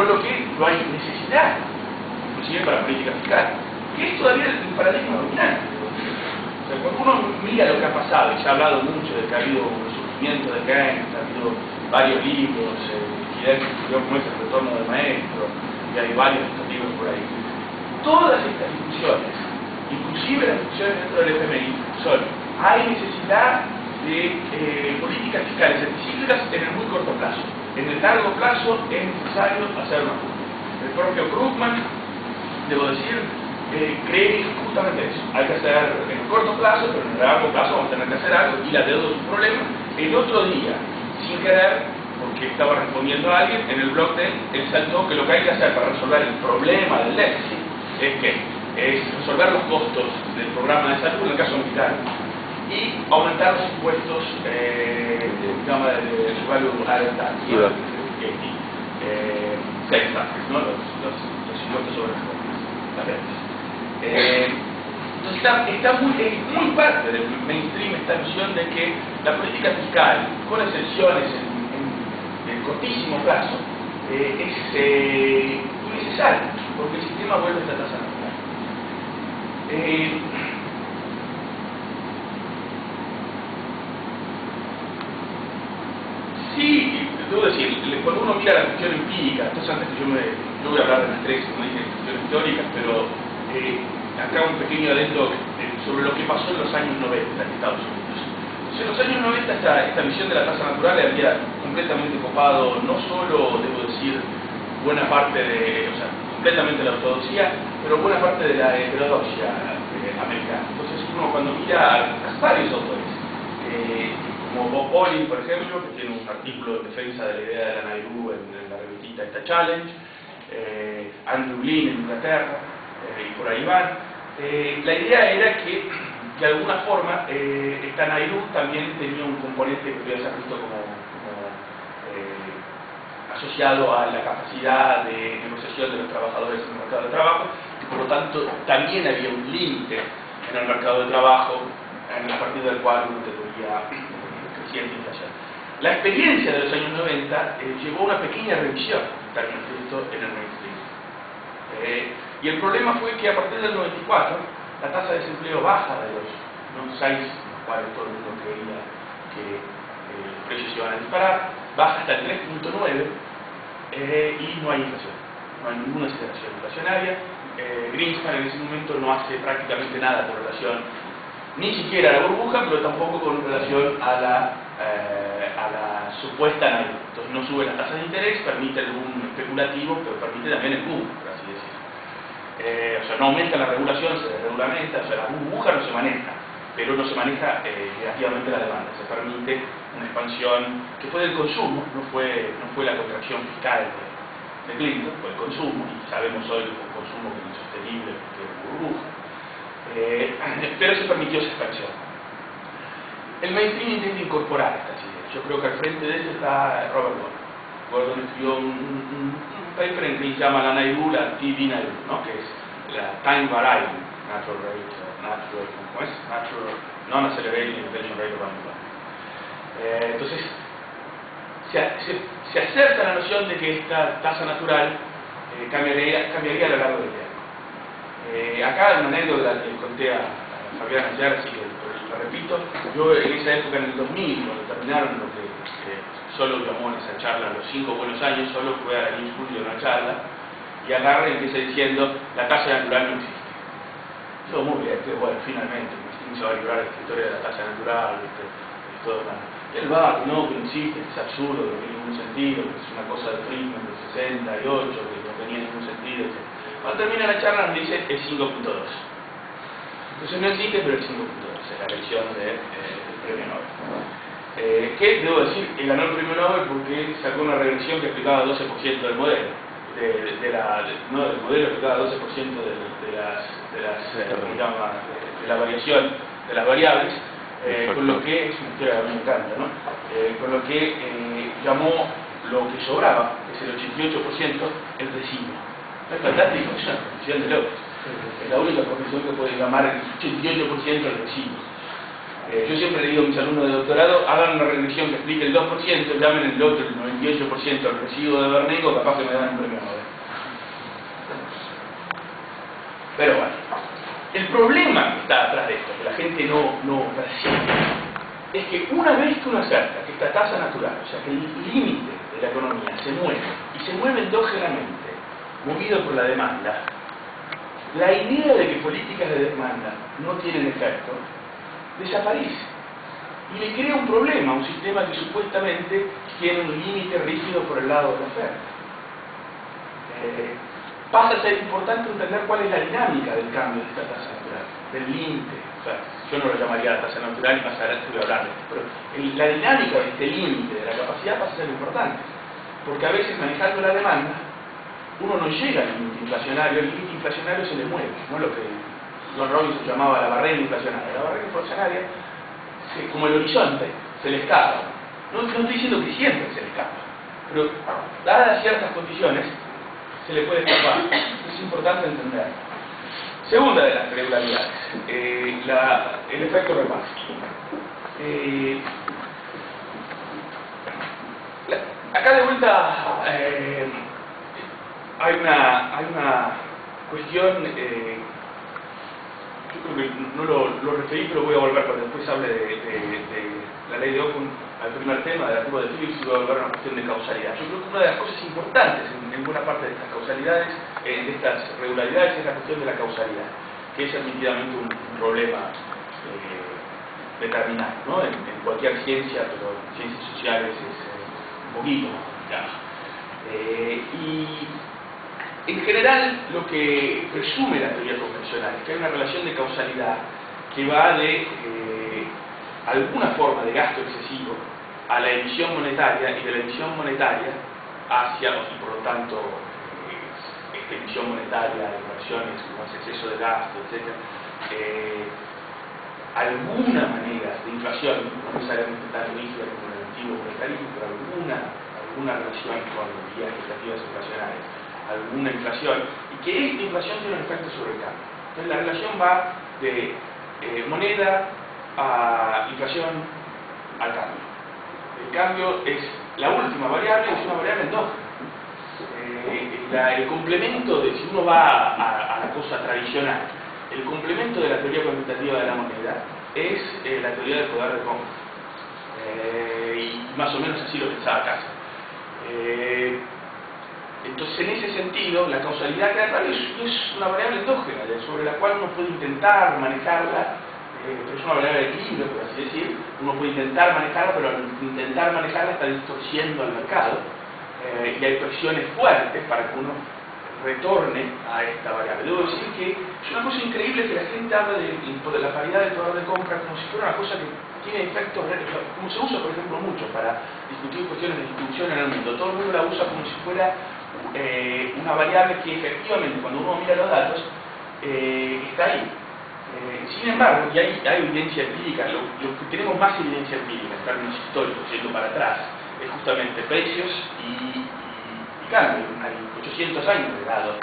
Con lo que no hay necesidad, inclusive para política fiscal, que es todavía el paradigma dominante. O sea, cuando uno mira lo que ha pasado, y se ha hablado mucho de que ha habido un surgimiento de Keynes, ha habido varios libros, como es el retorno del maestro, y hay varios libros por ahí. Todas estas discusiones, inclusive las discusiones dentro del FMI, son: hay necesidad de políticas fiscales anticíclicas en el muy corto plazo. En el largo plazo es necesario hacer más. El propio Krugman, debo decir, cree justamente eso. Hay que hacer en el corto plazo, pero en el largo plazo vamos a tener que hacer algo, y la deuda es un problema. El otro día, sin querer, porque estaba respondiendo a alguien, en el blog de él saltó que lo que hay que hacer para resolver el problema del déficit es resolver los costos del programa de salud, en el caso militar, y aumentar los impuestos digamos, de value added tax, sales taxes, ¿no? los impuestos sobre las ventas. Entonces está muy parte del mainstream esta noción de que la política fiscal, con excepciones en cortísimo plazo, es innecesaria, porque el sistema vuelve a esta tasa natural. Sí, debo decir, cuando uno mira la cuestión empírica, entonces antes que yo voy a hablar de las tres, como dije, cuestiones teóricas, pero acá un pequeño adentro sobre lo que pasó en los años 90 en Estados Unidos. En los años 90 esta visión de la tasa natural había completamente copado, no solo, debo decir, buena parte completamente la ortodoxia, pero buena parte de la heterodoxia americana. Entonces uno cuando mira a varios autores, como Bob Pauling, por ejemplo, que tiene un artículo de defensa de la idea de la Nairu en la revistita esta Challenge, Andrew Lean en Inglaterra, y por ahí van, la idea era que de alguna forma esta Nairu también tenía un componente que podría ser visto como asociado a la capacidad de negociación de los trabajadores en el mercado de trabajo, y por lo tanto también había un límite en el mercado de trabajo a partir del cual uno tendría creciente inflación. La experiencia de los años 90 llevó a una pequeña revisión en términos de esto en el mainstream. Y el problema fue que a partir del 94 la tasa de desempleo baja de los 6, los cuales todo el mundo creía que los precios iban a disparar, baja hasta el 3.9 y no hay inflación, no hay ninguna aceleración inflacionaria. Greenspan en ese momento no hace prácticamente nada con relación ni siquiera a la burbuja, pero tampoco con relación a la supuesta Nairu. Entonces no sube las tasas de interés, permite el boom especulativo, pero permite también el boom, por así decirlo. O sea, no aumenta la regulación, se desregulamenta, o sea, la burbuja no se maneja, pero no se maneja negativamente la demanda. Se permite una expansión que fue del consumo, no fue la contracción fiscal de Clinton, fue el consumo, y sabemos hoy que fue un consumo que es insostenible, que es burbuja. Pero se permitió esa expansión. El mainstream intenta incorporar estas ideas. Yo creo que al frente de eso está Robert Gordon. Gordon escribió un paper en que se llama la Nairu, la TD Nairu, ¿no? Que es la Time Varying Natural Rate, Natural Non-Accelerating Inflation Rate of Unemployment. Entonces, se acerca la noción de que esta tasa natural cambiaría a lo largo del tiempo. Acá hay una anécdota que conté a Fabián ayer, así que lo repito. Yo en esa época, en el 2000, cuando terminaron lo que solo llamó en esa charla los 5 buenos años, solo fue a la New School y a una charla, y agarra y empieza diciendo: la tasa natural no existe. Yo, muy bien, bueno, finalmente, se va a librar esta historia de la tasa natural, es todo nada. Y él va, que no existe, que es absurdo, que no tiene ningún sentido, que es una cosa de Friedman del 68, que no tenía ningún sentido, etc. Cuando termina la charla nos dice es 5.2. Entonces no existe, pero es 5.2, es la versión del premio Nobel. Que, debo decir, ganó el premio Nobel porque sacó una regresión que explicaba 12% del modelo. Del modelo explicaba 12% de la variación de las variables, con lo que, es una historia que a mí me encanta, ¿no? Con lo que llamó lo que sobraba, que es el 88%, el residuo. Es fantástico, es una profesión de locos. Es la única profesión que puede llamar el 88% del residuo. Yo siempre le digo a mis alumnos de doctorado, hagan una regresión que explique el 2%, llamen el otro, el 98% al residuo de Bernenko, capaz que me dan un premio Nobel. Pero bueno, el problema que está atrás de esto, que la gente no percibe, es que una vez que uno acepta que esta tasa natural, o sea que el límite de la economía se mueve, y se mueve endógenamente, movido por la demanda, la idea de que políticas de demanda no tienen efecto, desaparece. Y le crea un problema a un sistema que supuestamente tiene un límite rígido por el lado de la oferta. Pasa a ser importante entender cuál es la dinámica del cambio de esta tasa natural, del límite. O sea, yo no lo llamaría tasa natural y más adelante voy a hablar de esto, pero la dinámica de este límite de la capacidad pasa a ser importante. Porque a veces manejando la demanda, uno no llega al límite inflacionario, el límite inflacionario se le mueve, no lo que John Robinson llamaba la barrera inflacionaria. La barrera inflacionaria, como el horizonte, se le escapa. No estoy diciendo que siempre se le escapa, pero dadas ciertas condiciones, se le puede escapar. Es importante entender. Segunda de las irregularidades, el efecto reparto. Acá de vuelta hay una cuestión, yo creo que no lo referí, pero voy a volver cuando después hable de la ley de Ockham, al primer tema de la curva de Phillips, y voy a volver a una cuestión de causalidad. Yo creo que una de las cosas importantes en buena parte de estas causalidades, de estas regularidades, es la cuestión de la causalidad, que es admitidamente un problema determinado, ¿no? En cualquier ciencia, pero en ciencias sociales es un poquito más complicado. Y en general lo que presume la teoría convencional es que hay una relación de causalidad que va de alguna forma de gasto excesivo a la emisión monetaria y de la emisión monetaria hacia, y por lo tanto esta emisión monetaria, inversiones, más exceso de gasto, etc. Alguna manera de inflación, no necesariamente tan rígida como el antiguo monetarismo, pero alguna relación con vías expectativas inflacionarias, alguna inflación, y que esta inflación tiene un efecto sobre el cambio. Entonces la relación va de moneda a inflación al cambio. El cambio es la última variable, es una variable endógena. El complemento de, si uno va a la cosa tradicional, el complemento de la teoría cuantitativa de la moneda es la teoría del poder de compra. Y más o menos así lo pensaba Casa. Entonces, en ese sentido, la causalidad teatral es una variable endógena, sobre la cual uno puede intentar manejarla, pero es una variable de equilibrio, por así decir. Uno puede intentar manejarla, pero al intentar manejarla está distorsiendo al mercado, y hay presiones fuertes para que uno retorne a esta variable. Debo decir que es una cosa increíble que la gente habla de la paridad del poder de compra como si fuera una cosa que tiene efectos, como se usa por ejemplo mucho para discutir cuestiones de distribución en el mundo. Todo el mundo la usa como si fuera una variable que efectivamente cuando uno mira los datos está ahí. Sin embargo, y hay evidencia empírica, lo que tenemos más evidencia empírica en términos históricos, yendo para atrás, es justamente precios y cambio. Hay 800 años de datos